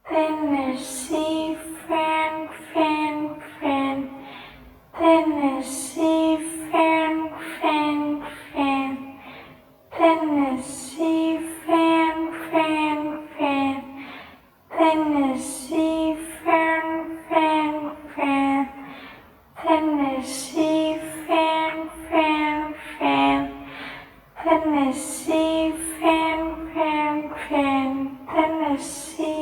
Tennessee, friend, friend, friend. Tennessee, friend, friend, friend. Tennessee, friend, friend, friend. Tennessee, friend, friend, friend. Tennessee, friend, friend, friend. Tennessee, friend, friend, friend. Tennessee.